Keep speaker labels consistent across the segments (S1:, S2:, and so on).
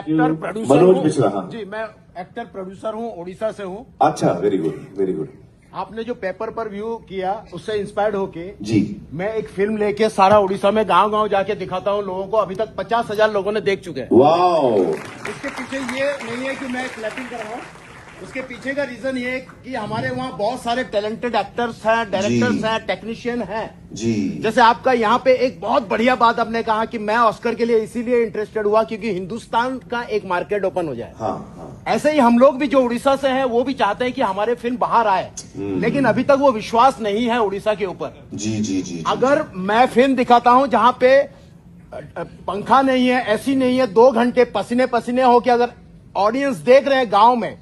S1: Actor producer
S2: Manoj Mishra, हाँ।
S1: जी, मैं actor producer हूँ, उड़ीसा से हूँ।
S2: अच्छा, वेरी गुड, वेरी गुड।
S1: आपने जो पेपर पर व्यू किया उससे इंस्पायर्ड होके
S2: जी,
S1: मैं एक फिल्म लेके सारा उड़ीसा में गांव-गांव जाके दिखाता हूँ लोगों को। अभी तक 50,000 लोगों ने देख चुके हैं।
S2: वाओ।
S1: इसके पीछे ये नहीं है कि मैं क्लैपिंग कर रहा हूँ, उसके पीछे का रीजन ये है कि हमारे वहाँ बहुत सारे टैलेंटेड एक्टर्स हैं, डायरेक्टर्स हैं, टेक्नीशियन हैं
S2: जी।
S1: जैसे आपका यहाँ पे एक बहुत बढ़िया बात आपने कहा कि मैं ऑस्कर के लिए इसीलिए इंटरेस्टेड हुआ क्योंकि हिंदुस्तान का एक मार्केट ओपन हो जाए।
S2: हाँ, हाँ।
S1: ऐसे ही हम लोग भी जो उड़ीसा से हैं वो भी चाहते हैं कि हमारे फिल्म बाहर आए, लेकिन अभी तक वो विश्वास नहीं है उड़ीसा के ऊपर।
S2: जी जी जी।
S1: अगर मैं फिल्म दिखाता हूं जहां पे पंखा नहीं है, एसी नहीं है, 2 घंटे पसीने पसीने हो के अगर ऑडियंस देख रहे हैं गांव में,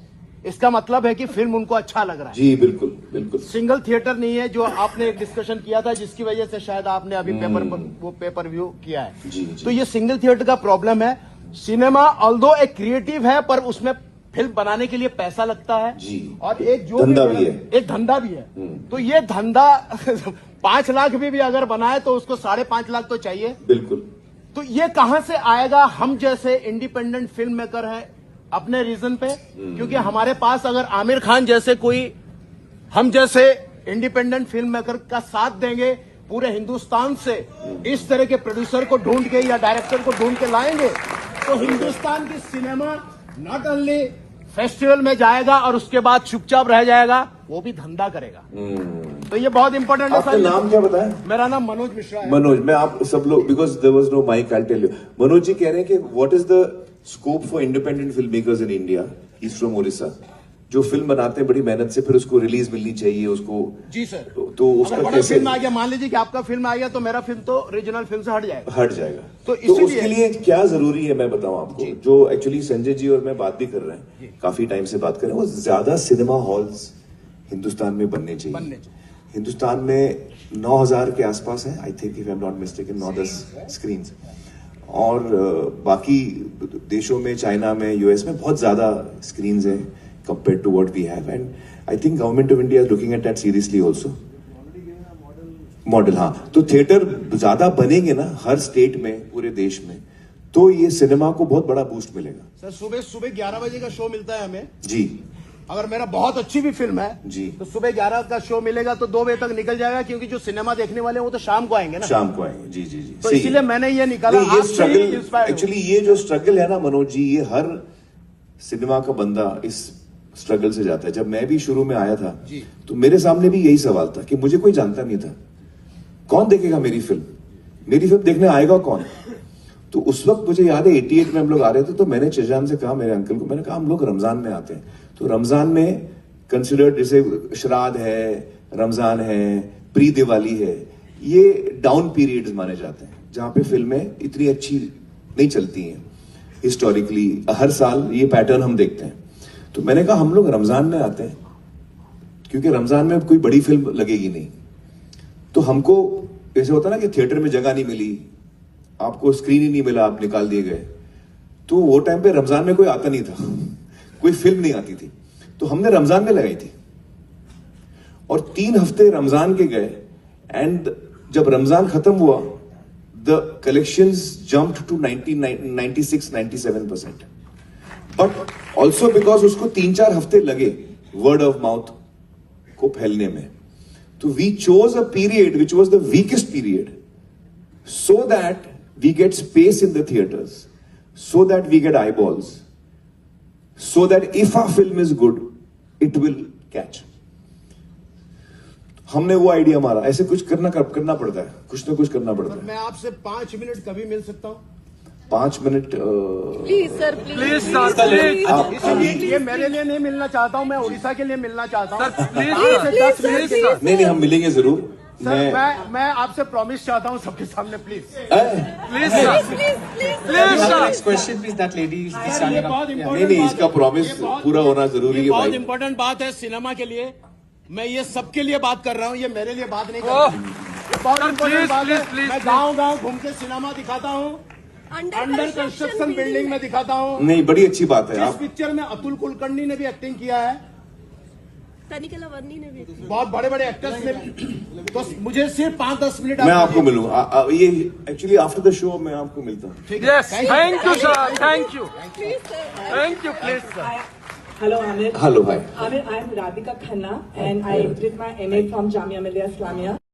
S1: इसका मतलब है कि फिल्म उनको अच्छा लग रहा है।
S2: जी बिल्कुल बिल्कुल।
S1: सिंगल थिएटर नहीं है जो आपने एक डिस्कशन किया था जिसकी वजह से शायद आपने अभी पेपर व्यू किया है।
S2: जी, जी।
S1: तो ये सिंगल थिएटर का प्रॉब्लम है। सिनेमा ऑल्दो एक क्रिएटिव है पर उसमें फिल्म बनाने के लिए पैसा लगता है
S2: जी।
S1: और एक जो
S2: धंधा भी है,
S1: एक धंधा भी है। तो ये धंधा 5 लाख भी अगर बनाए तो उसको 5.5 लाख तो चाहिए।
S2: बिल्कुल।
S1: तो ये कहां से आएगा? हम जैसे इंडिपेंडेंट फिल्म मेकर है अपने रीजन पे, क्योंकि हमारे पास अगर आमिर खान जैसे कोई हम जैसे इंडिपेंडेंट फिल्म मेकर का साथ देंगे, पूरे हिंदुस्तान से इस तरह के प्रोड्यूसर को ढूंढ के या डायरेक्टर को ढूंढ के लाएंगे तो हिंदुस्तान की सिनेमा नॉट ओनली फेस्टिवल में जाएगा और उसके बाद चुपचाप रह जाएगा, वो भी धंधा करेगा। तो ये बहुत इंपॉर्टेंट है।
S2: आपका नाम क्या बताया?
S1: मेरा नाम मनोज मिश्रा है।
S2: मनोज, मैं आप सब लोग, because there was no mic, I tell you. Manoj ji कह रहे हैं कि what is the scope for independent film makers in India? Is from Odisha, जो फिल्म बनाते हैं बड़ी मेहनत से, फिर उसको रिलीज मिलनी चाहिए उसको।
S1: जी सर।
S2: तो उसका
S1: बड़ा
S2: कैसे
S1: फिल्म आ गया, मान लीजिए कि आपका फिल्म आ गया तो मेरा फिल्म तो रीजनल फिल्म से हट जाएगा।
S2: हट जाएगा।
S1: तो
S2: उसके लिए क्या जरूरी है मैं बताऊं आपको, जो एक्चुअली संजय जी और मैं बात भी कर रहे हैं, काफी टाइम से बात कर रहे हैं, वो ज्यादा सिनेमा हॉल्स हिंदुस्तान में बनने चाहिए। हिंदुस्तान में 9,000 के आसपास है, I think, if I am not mistaken, 9-10 screen. और बाकी देशों में, चाइना में, यूएस में बहुत ज्यादा स्क्रीन है compare to what we have, and I think government of India is looking at that seriously also. Model, हाँ। तो थिएटर ज्यादा बनेंगे ना हर स्टेट में, पूरे देश में, तो ये सिनेमा को बहुत बड़ा बूस्ट मिलेगा।
S1: सर सुबह 11 बजे का शो मिलता है हमें
S2: जी।
S1: अगर मेरा बहुत अच्छी भी फिल्म है
S2: जी,
S1: तो सुबह 11 का शो मिलेगा तो 2 बजे तक निकल जाएगा, क्योंकि जो सिनेमा देखने वाले हैं वो तो शाम को आएंगे ना।
S2: शाम को आएंगे। जी जी जी।
S1: तो इसीलिए मैंने ये निकाला।
S2: ये स्ट्रगल,
S1: इंस्पायर
S2: एक्चुअली ये जो स्ट्रगल है ना मनोज जी, ये हर सिनेमा का बंदा इस स्ट्रगल से जाता है। जब मैं भी शुरू में आया था तो मेरे सामने भी यही सवाल था कि मुझे कोई जानता नहीं था, कौन देखेगा मेरी फिल्म, मेरी फिल्म देखने आएगा कौन? तो उस वक्त मुझे याद है 88 में हम लोग आ रहे थे, तो मैंने चिजान से कहा, मेरे अंकल को, मैंने कहा हम लोग रमजान में आते हैं, तो रमजान में कंसिडर्ड, जैसे श्राद्ध है, रमजान है, प्री दिवाली है, ये डाउन पीरियड्स माने जाते हैं जहां पे फिल्में इतनी अच्छी नहीं चलती हैं हिस्टोरिकली। हर साल ये पैटर्न हम देखते हैं। तो मैंने कहा हम लोग रमजान में आते हैं क्योंकि रमजान में कोई बड़ी फिल्म लगेगी नहीं। तो हमको ऐसे होता ना कि थिएटर में जगह नहीं मिली, आपको स्क्रीन ही नहीं मिला, आप निकाल दिए गए। तो वो टाइम पे रमजान में कोई आता नहीं था, कोई फिल्म नहीं आती थी, तो हमने रमजान में लगाई थी और 3 हफ्ते रमजान के गए, एंड जब रमजान खत्म हुआ the collections jumped to 96-97%, but also because उसको 3-4 हफ्ते लगे वर्ड ऑफ माउथ को फैलने में। तो we chose a period which was the weakest period, so that we get space in the theaters, so that we get eyeballs, so that if our film is good, it will catch. हमने वो idea मारा, ऐसे कुछ करना पड़ता है, कुछ ना कुछ करना पड़ता है।
S1: मैं आपसे 5 मिनट कभी मिल सकता हूँ? 5
S2: मिनट
S3: प्लीज सर, प्लीज।
S1: ये मेरे लिए नहीं मिलना चाहता हूँ, मैं उड़ीसा के लिए मिलना चाहता हूँ। 5 से 10 मिनट के साथ।
S2: नहीं, हम मिलेंगे जरूर।
S1: सर मैं आपसे प्रॉमिस चाहता हूँ सबके सामने, please
S3: please
S4: Next question, please. That lady is standing up.
S2: नहीं, इसका प्रॉमिस पूरा होना जरूरी है।
S1: बहुत इंपॉर्टेंट बात है सिनेमा के लिए। मैं ये सबके लिए बात कर रहा हूँ, ये मेरे लिए बात नहीं कर रहा हूँ। ये बहुत इंपॉर्टेंट बात है। मैं गाँव घूम के सिनेमा दिखाता हूँ, अंडर कंस्ट्रक्शन बिल्डिंग में दिखाता हूँ।
S2: नहीं, बड़ी अच्छी बात है।
S1: इस पिक्चर में अतुल कुलकर्णी ने भी एक्टिंग किया है,
S3: तनिकला वर्नी ने भी थी।
S1: बहुत बड़े बड़े एक्टर्स ने, तो मुझे सिर्फ 5-10 मिनट
S2: मैं आपको मिलूंगा ये एक्चुअली आफ्टर द शो मैं आपको मिलता हूँ
S5: Yes, thank you, sir. Thank you.
S3: Please, sir.
S5: Thank you, please, sir.
S6: Hello, Amir.
S2: Hello भाई
S6: Amir, I am Radhika Khanna and I did my MA from Jamia Millia Islamia.